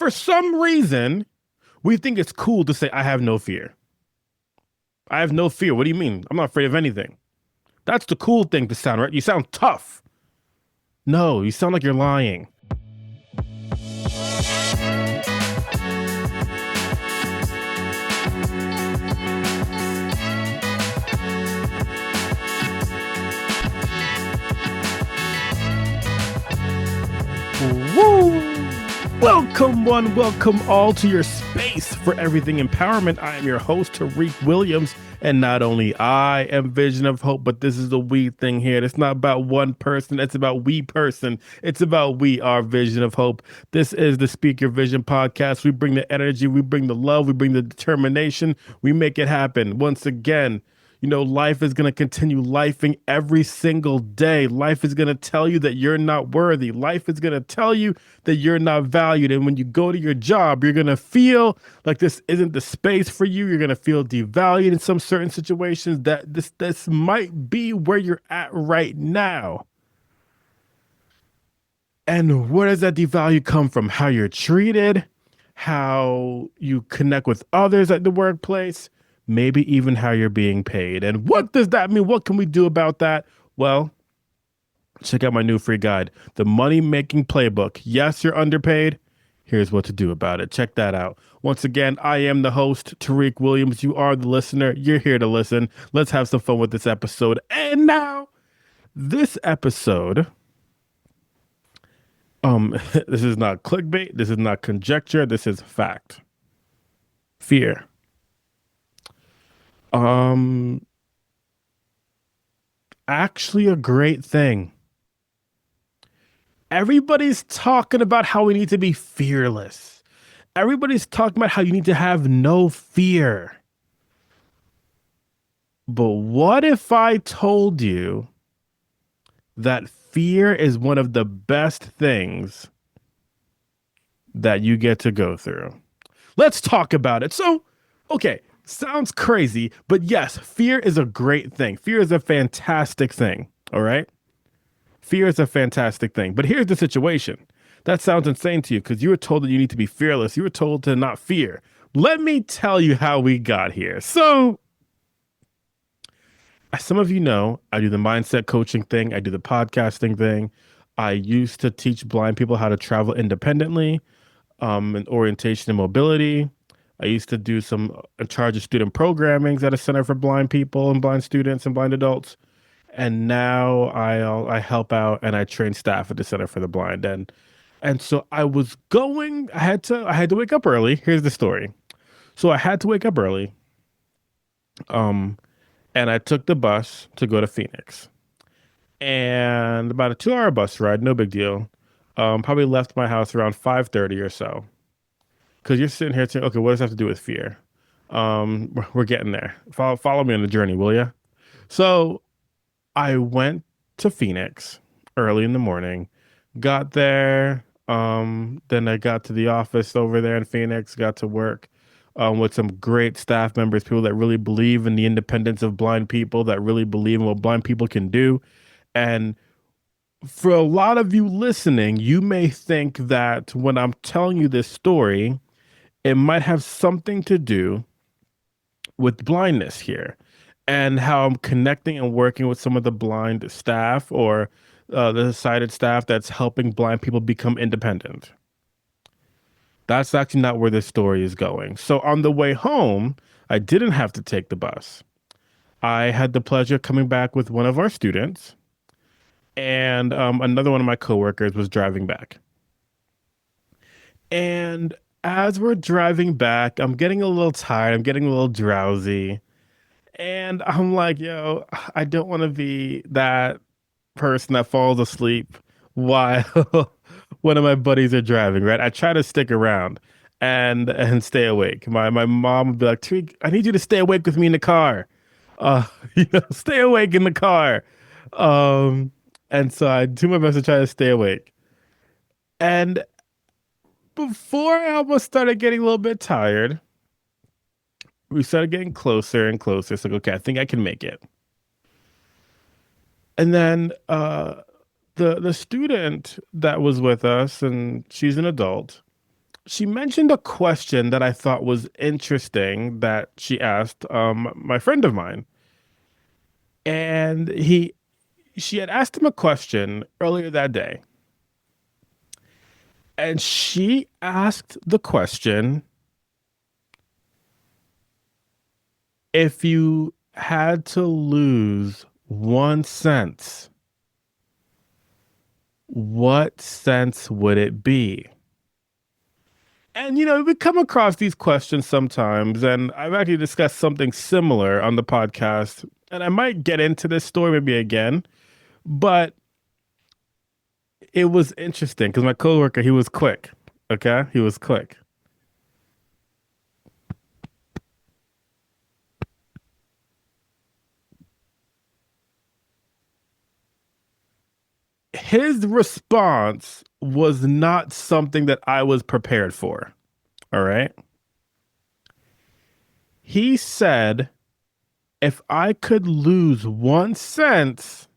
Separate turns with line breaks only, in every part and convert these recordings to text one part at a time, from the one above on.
For some reason, we think it's cool to say, I have no fear. I have no fear. What do you mean? I'm not afraid of anything. That's the cool thing to sound, right? You sound tough. No, you sound like you're lying. Woo! Welcome, one, welcome all to your space for everything empowerment. I am your host, Tariq Williams, and not only I am Vision of Hope, but this is the we thing here. It's not about one person, it's about we person. It's about we are Vision of Hope. This is the Speak Your Vision podcast. We bring the energy, we bring the love, we bring the determination, we make it happen. Once again, you know, life is going to continue lifing every single day. Life is going to tell you that you're not worthy. Life is going to tell you that you're not valued. And when you go to your job, you're going to feel like this isn't the space for you. You're going to feel devalued in some certain situations. That this might be where you're at right now. And where does that devalue come from? How you're treated, how you connect with others at the workplace, maybe even how you're being paid. And what does that mean? What can we do about that? Well, check out my new free guide, The Money Making Playbook. Yes, you're underpaid. Here's what to do about it. Check that out. Once again, I am the host, Tariq Williams. You are the listener. You're here to listen. Let's have some fun with this episode. And now, this episode, this is not clickbait. This is not conjecture. This is fact. Fear. Actually a great thing. Everybody's talking about how we need to be fearless. Everybody's talking about how you need to have no fear. But what if I told you that fear is one of the best things that you get to go through? Let's talk about it. So, okay. Sounds crazy, but yes, fear is a great thing. Fear is a fantastic thing. All right. Fear is a fantastic thing. But here's the situation. That sounds insane to you because you were told that you need to be fearless. You were told to not fear. Let me tell you how we got here. So, as some of you know, I do the mindset coaching thing. I do the podcasting thing. I used to teach blind people how to travel independently, and orientation and mobility. I used to do some in charge of student programming at a center for blind people and blind students and blind adults. And now I help out and I train staff at the Center for the Blind. And so I had to wake up early. Here's the story. So I had to wake up early. And I took the bus to go to Phoenix. And about a 2-hour bus ride, no big deal. Probably left my house around 5:30 or so. Because you're sitting here saying, okay, what does that have to do with fear? We're getting there. Follow me on the journey, will you? So I went to Phoenix early in the morning, got there. Then I got to the office over there in Phoenix, got to work with some great staff members, people that really believe in the independence of blind people, that really believe in what blind people can do. And for a lot of you listening, you may think that when I'm telling you this story, it might have something to do with blindness here and how I'm connecting and working with some of the blind staff or the sighted staff that's helping blind people become independent. That's actually not where this story is going. So on the way home, I didn't have to take the bus. I had the pleasure of coming back with one of our students, and another one of my coworkers was driving back. And as we're driving back, I'm getting a little tired. I'm getting a little drowsy. And I'm like, yo, I don't want to be that person that falls asleep while one of my buddies are driving, right? I try to stick around and stay awake. My mom would be like, Tariq, I need you to stay awake with me in the car. Uh, stay awake in the car. Um, and so I do my best to try to stay awake. And before I almost started getting a little bit tired, we started getting closer and closer. It's like, okay, I think I can make it. And then the student that was with us, and she's an adult, she mentioned a question that I thought was interesting that she asked my friend of mine. And she had asked him a question earlier that day. And she asked the question, if you had to lose one sense, what sense would it be? And we come across these questions sometimes, and I've actually discussed something similar on the podcast. And I might get into this story maybe again, but it was interesting because my coworker, he was quick. Okay, he was quick. His response was not something that I was prepared for. All right. He said, if I could lose one sense,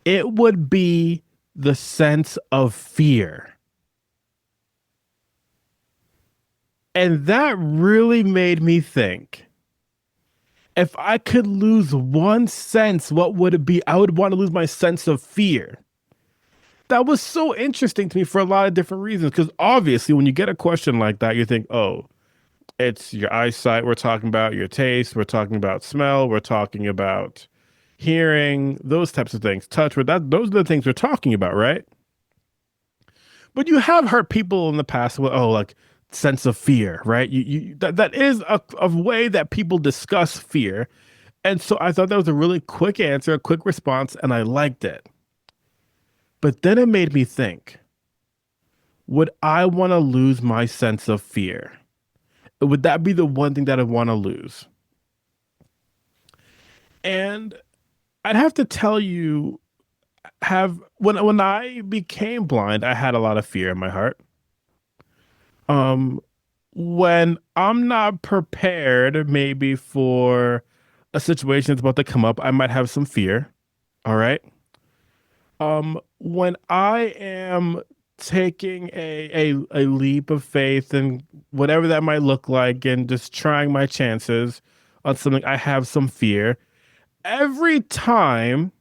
it would be the sense of fear. And that really made me think. If I could lose one sense, what would it be? I would want to lose my sense of fear. That was so interesting to me for a lot of different reasons. Because obviously, when you get a question like that, you think, oh, it's your eyesight. We're talking about your taste. We're talking about smell. We're talking about hearing, those types of things. Touch, with that. Those are the things we're talking about, right? But you have heard people in the past, well, oh, like sense of fear, right? That is a way that people discuss fear. And so I thought that was a really quick answer, a quick response, and I liked it. But then it made me think, would I want to lose my sense of fear? Would that be the one thing that I want to lose? And I'd have to tell you, have when I became blind, I had a lot of fear in my heart. Um, when I'm not prepared, maybe for a situation that's about to come up, I might have some fear. All right. When I am taking a leap of faith and whatever that might look like and just trying my chances on something, I have some fear. Every time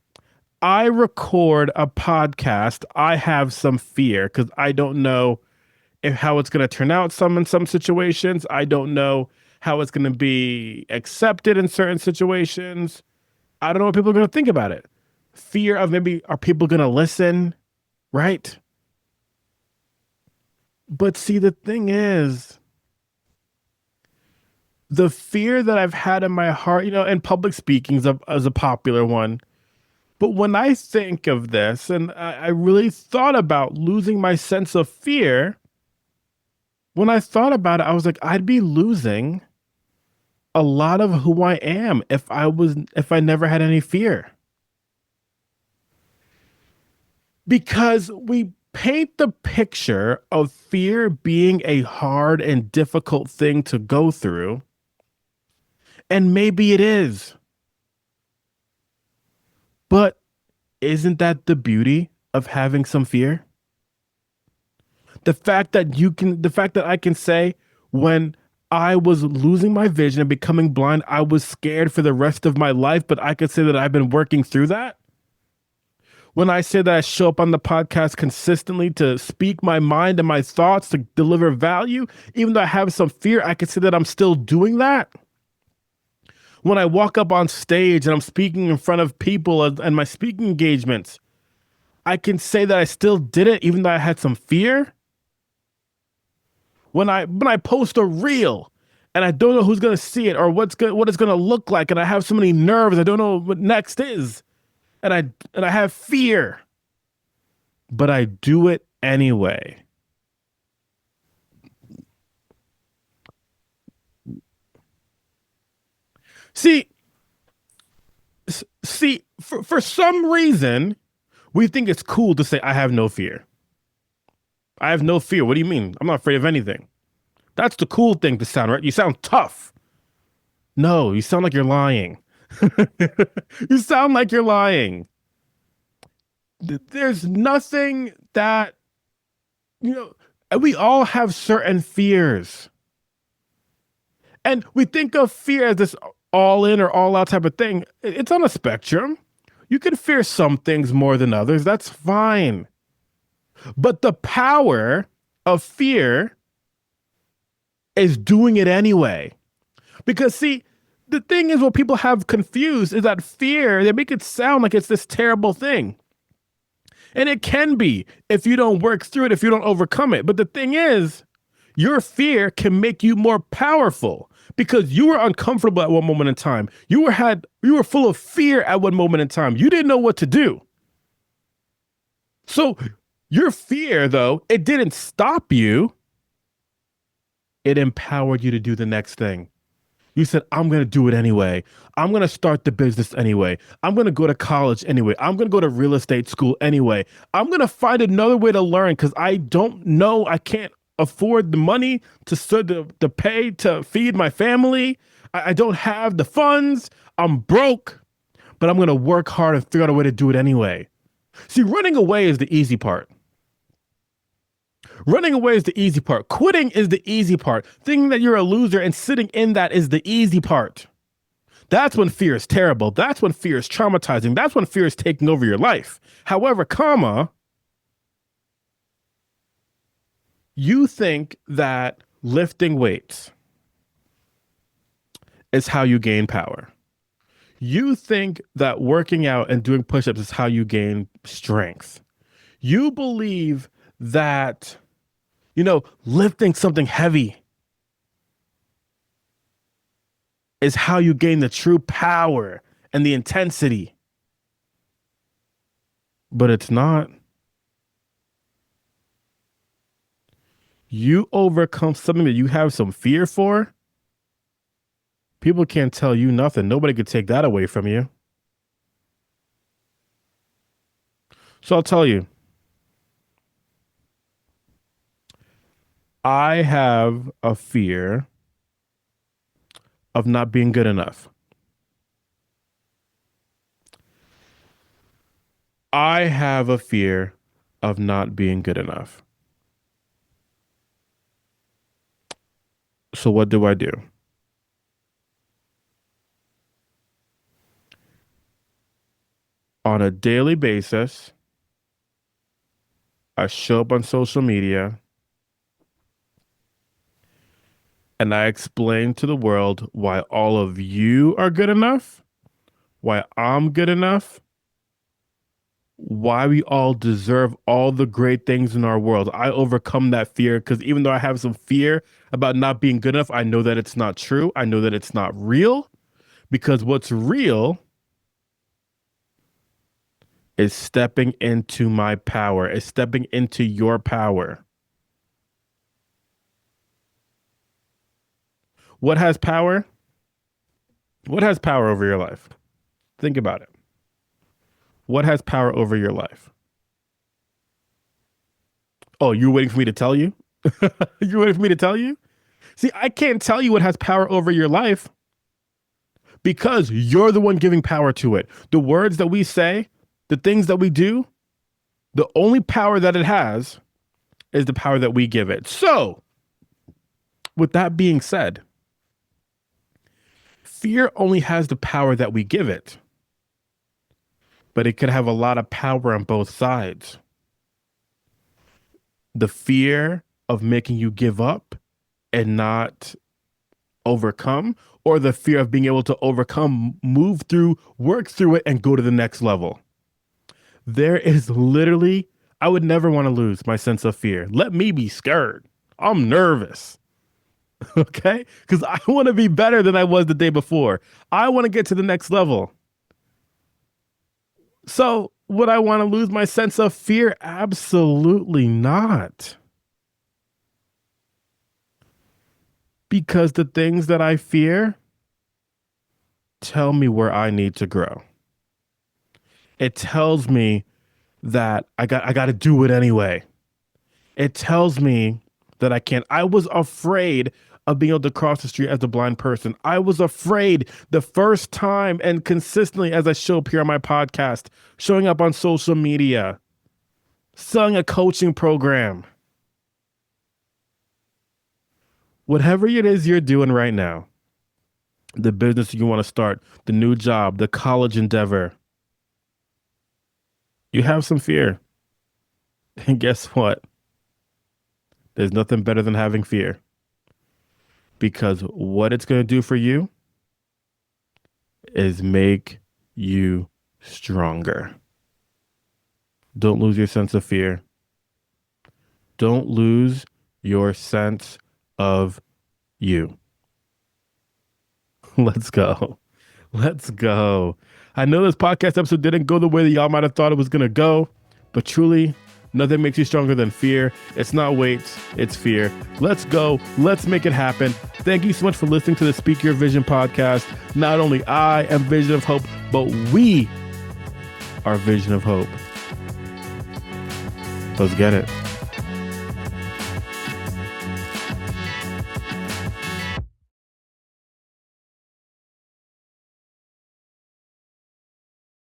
I record a podcast, I have some fear because I don't know if how it's going to turn out in some situations. I don't know how it's going to be accepted in certain situations. I don't know what people are going to think about it. Fear of, maybe, are people going to listen? Right? But see, the thing is, the fear that I've had in my heart, and public speaking is a popular one. But when I think of this, and I really thought about losing my sense of fear, when I thought about it, I was like, I'd be losing a lot of who I am if I never had any fear. Because we paint the picture of fear being a hard and difficult thing to go through, and maybe it is. But isn't that the beauty of having some fear? The fact that I can say, when I was losing my vision and becoming blind, I was scared for the rest of my life, but I could say that I've been working through that. When I say that I show up on the podcast consistently to speak my mind and my thoughts, to deliver value, even though I have some fear, I can say that I'm still doing that. When I walk up on stage and I'm speaking in front of people and my speaking engagements, I can say that I still did it even though I had some fear. When I post a reel and I don't know who's gonna see it or what it's gonna look like, and I have so many nerves, I don't know what next is, and I have fear, but I do it anyway. See, for some reason, we think it's cool to say I have no fear. I have no fear. What do you mean? I'm not afraid of anything. That's the cool thing to sound, right? You sound tough. No, you sound like you're lying. You sound like you're lying. There's nothing that, you know, And we all have certain fears. And we think of fear as this all in or all out type of thing. It's on a spectrum. You can fear some things more than others. That's fine. But the power of fear is doing it anyway. Because, see, the thing is, what people have confused is that fear, they make it sound like it's this terrible thing. And it can be if you don't work through it, if you don't overcome it. But the thing is, your fear can make you more powerful because you were uncomfortable at one moment in time. You were full of fear at one moment in time. You didn't know what to do. So your fear, though, it didn't stop you. It empowered you to do the next thing. You said, I'm going to do it anyway. I'm going to start the business anyway. I'm going to go to college anyway. I'm going to go to real estate school anyway. I'm going to find another way to learn because I don't know. I can't afford the money to pay to feed my family. I don't have the funds. I'm broke, but I'm going to work hard and figure out a way to do it anyway. See, running away is the easy part. Running away is the easy part. Quitting is the easy part. Thinking that you're a loser and sitting in that is the easy part. That's when fear is terrible. That's when fear is traumatizing. That's when fear is taking over your life. However, you think that lifting weights is how you gain power. You think that working out and doing push-ups is how you gain strength. You believe that lifting something heavy is how you gain the true power and the intensity. But it's not. You overcome something that you have some fear for. People can't tell you nothing. Nobody could take that away from you. So I'll tell you. I have a fear of not being good enough. I have a fear of not being good enough. So what do I do? On a daily basis, I show up on social media and I explain to the world why all of you are good enough, why I'm good enough, why we all deserve all the great things in our world. I overcome that fear because even though I have some fear about not being good enough, I know that it's not true. I know that it's not real because what's real is stepping into my power, is stepping into your power. What has power? What has power over your life? Think about it. What has power over your life? Oh, you're waiting for me to tell you? You're waiting for me to tell you? See, I can't tell you what has power over your life because you're the one giving power to it. The words that we say, the things that we do, the only power that it has is the power that we give it. So, with that being said, fear only has the power that we give it, but it could have a lot of power on both sides. The fear of making you give up and not overcome, or the fear of being able to overcome, move through, work through it, and go to the next level. There is literally, I would never want to lose my sense of fear. Let me be scared. I'm nervous. Okay? Because I want to be better than I was the day before. I want to get to the next level. So would I want to lose my sense of fear? Absolutely not. Because the things that I fear tell me where I need to grow. It tells me that I got to do it anyway. It tells me that I can't. I was afraid of being able to cross the street as a blind person. I was afraid the first time and consistently as I show up here on my podcast, showing up on social media, selling a coaching program. Whatever it is you're doing right now, the business you want to start, the new job, the college endeavor, you have some fear. And guess what? There's nothing better than having fear, because what it's going to do for you is make you stronger. Don't lose your sense of fear. Don't lose your sense of you. Let's go. Let's go. I know this podcast episode didn't go the way that y'all might have thought it was going to go, but truly, nothing makes you stronger than fear. It's not weights, it's fear. Let's go. Let's make it happen. Thank you so much for listening to the Speak Your Vision podcast. Not only I am Vision of Hope, but we are Vision of Hope. Let's get it.